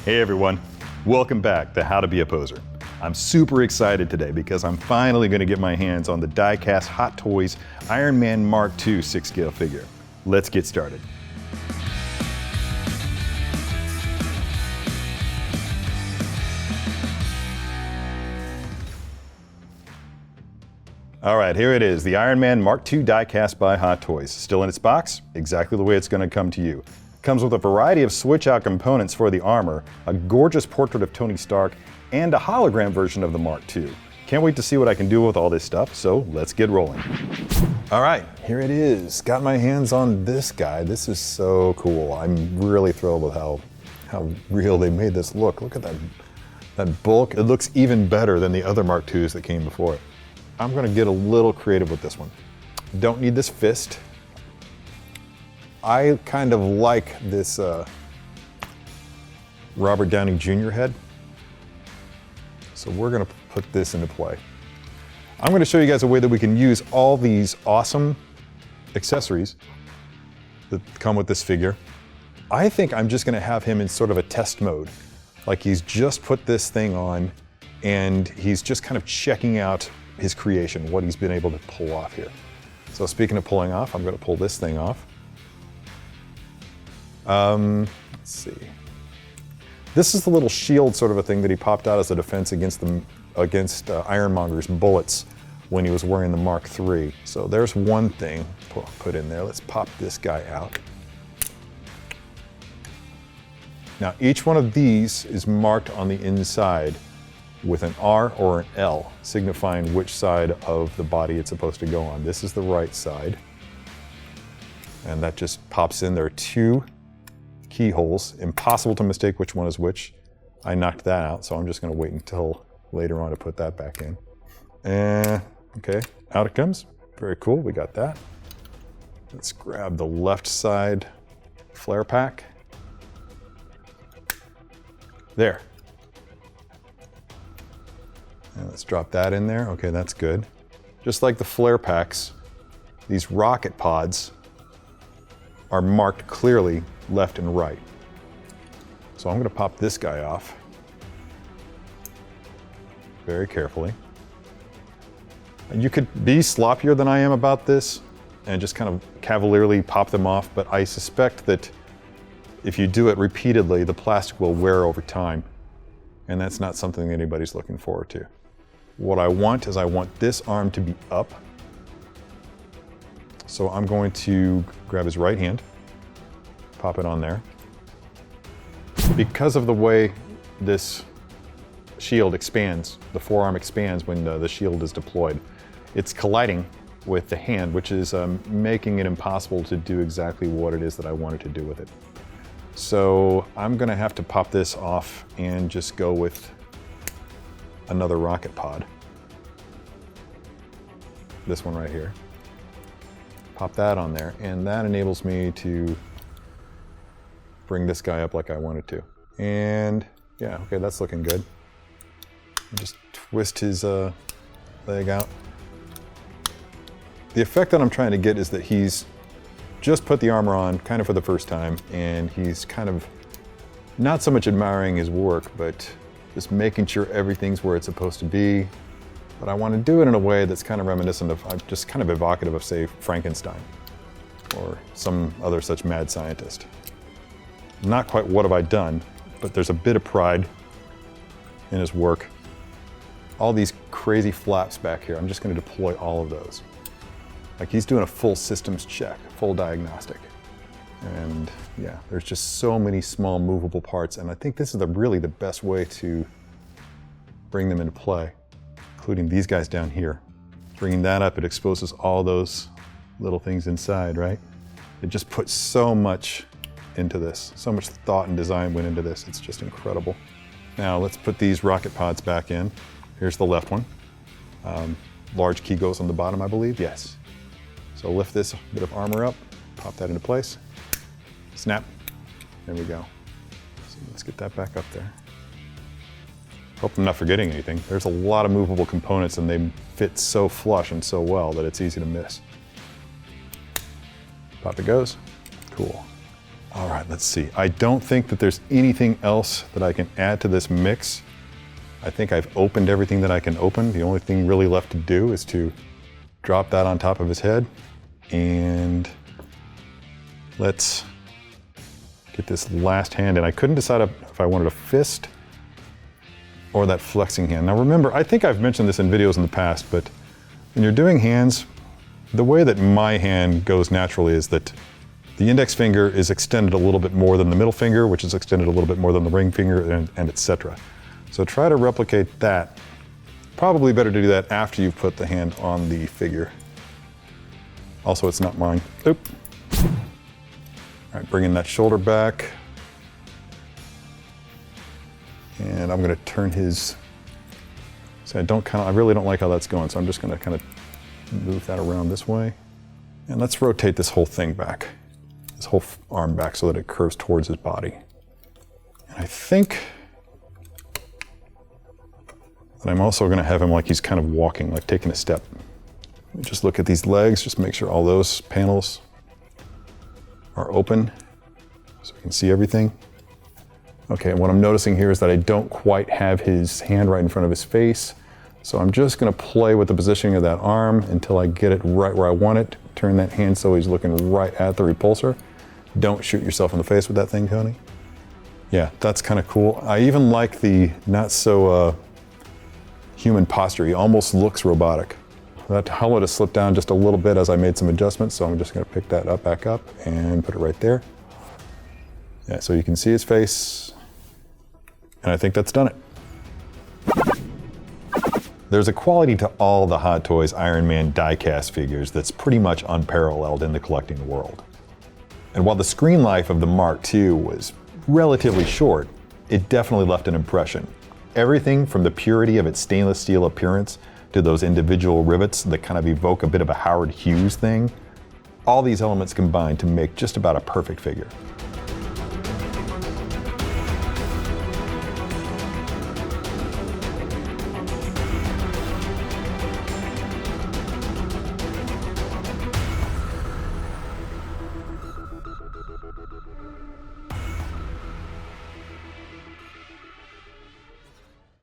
Hey everyone, welcome back to How to Be a Poser. I'm super excited today because I'm finally going to get my hands on the Diecast Hot Toys Iron Man Mark II 6-scale figure. Let's get started. All right, here it is, the Iron Man Mark II Diecast by Hot Toys. Still in its box, exactly the way it's going to come to you. Comes with a variety of switch-out components for the armor, a gorgeous portrait of Tony Stark, and a hologram version of the Mark II. Can't wait to see what I can do with all this stuff, so let's get rolling. All right, here it is. Got my hands on this guy. This is so cool. I'm really thrilled with how real they made this look. Look at that bulk. It looks even better than the other Mark IIs that came before it. I'm gonna get a little creative with this one. Don't need this fist. I kind of like this Robert Downey Jr. head. So we're gonna put this into play. I'm gonna show you guys a way that we can use all these awesome accessories that come with this figure. I think I'm just gonna have him in sort of a test mode. Like he's just put this thing on and he's just kind of checking out his creation, what he's been able to pull off here. So speaking of pulling off, I'm gonna pull this thing off. Let's see. This is the little shield sort of a thing that he popped out as a defense against Ironmonger's bullets when he was wearing the Mark III. So there's one thing put in there. Let's pop this guy out. Now each one of these is marked on the inside with an R or an L, signifying which side of the body it's supposed to go on. This is the right side. And that just pops in. There are two keyholes. Impossible to mistake which one is which. I knocked that out, so I'm just gonna wait until later on to put that back in. Okay, out it comes. Very cool, we got that. Let's grab the left side flare pack. There. And let's drop that in there. Okay, that's good. Just like the flare packs, these rocket pods are marked clearly left and right. So I'm gonna pop this guy off very carefully. And you could be sloppier than I am about this and just kind of cavalierly pop them off, but I suspect that if you do it repeatedly, the plastic will wear over time, and that's not something anybody's looking forward to. What I want is I want this arm to be up. So I'm going to grab his right hand, pop it on there. Because of the way this shield expands, the forearm expands when the shield is deployed, it's colliding with the hand, which is making it impossible to do exactly what it is that I wanted to do with it. So I'm gonna have to pop this off and just go with another rocket pod. This one right here. Pop that on there, and that enables me to bring this guy up like I wanted to. And yeah, okay, that's looking good. Just twist his leg out. The effect that I'm trying to get is that he's just put the armor on kind of for the first time, and he's kind of not so much admiring his work, but just making sure everything's where it's supposed to be. But I want to do it in a way that's kind of reminiscent of, just kind of evocative of, say, Frankenstein or some other such mad scientist. Not quite what have I done, but there's a bit of pride in his work. All these crazy flaps back here, I'm just going to deploy all of those. Like he's doing a full systems check, full diagnostic. And yeah, there's just so many small movable parts, and I think this is really the best way to bring them into play, including these guys down here. Bringing that up, it exposes all those little things inside, right? It just puts so much into this. So much thought and design went into this. It's just incredible. Now let's put these rocket pods back in. Here's the left one. Large key goes on the bottom, I believe. Yes. So lift this bit of armor up, pop that into place. Snap. There we go. So let's get that back up there. Hope I'm not forgetting anything. There's a lot of movable components and they fit so flush and so well that it's easy to miss. Pop it goes. Cool. All right, let's see. I don't think that there's anything else that I can add to this mix. I think I've opened everything that I can open. The only thing really left to do is to drop that on top of his head. And let's get this last hand in. I couldn't decide if I wanted a fist or that flexing hand. Now remember, I think I've mentioned this in videos in the past, but when you're doing hands, the way that my hand goes naturally is that the index finger is extended a little bit more than the middle finger, which is extended a little bit more than the ring finger, and etc. So try to replicate that. Probably better to do that after you've put the hand on the figure. Also, it's not mine. Oop. All right, bringing that shoulder back. And I'm gonna turn his, see, I really don't like how that's going, so I'm just gonna kind of move that around this way. And let's rotate this whole thing back, this whole arm back so that it curves towards his body. And I think that I'm also gonna have him like he's kind of walking, like taking a step. Just look at these legs, just make sure all those panels are open so we can see everything. Okay, and what I'm noticing here is that I don't quite have his hand right in front of his face. So I'm just gonna play with the positioning of that arm until I get it right where I want it. Turn that hand so he's looking right at the repulsor. Don't shoot yourself in the face with that thing, Tony. Yeah, that's kind of cool. I even like the not so human posture. He almost looks robotic. That helmet has slipped down just a little bit as I made some adjustments, so I'm just gonna pick that up, back up, and put it right there. Yeah, so you can see his face, and I think that's done it. There's a quality to all the Hot Toys Iron Man die-cast figures that's pretty much unparalleled in the collecting world. And while the screen life of the Mark II was relatively short, it definitely left an impression. Everything from the purity of its stainless steel appearance to those individual rivets that kind of evoke a bit of a Howard Hughes thing, all these elements combine to make just about a perfect figure.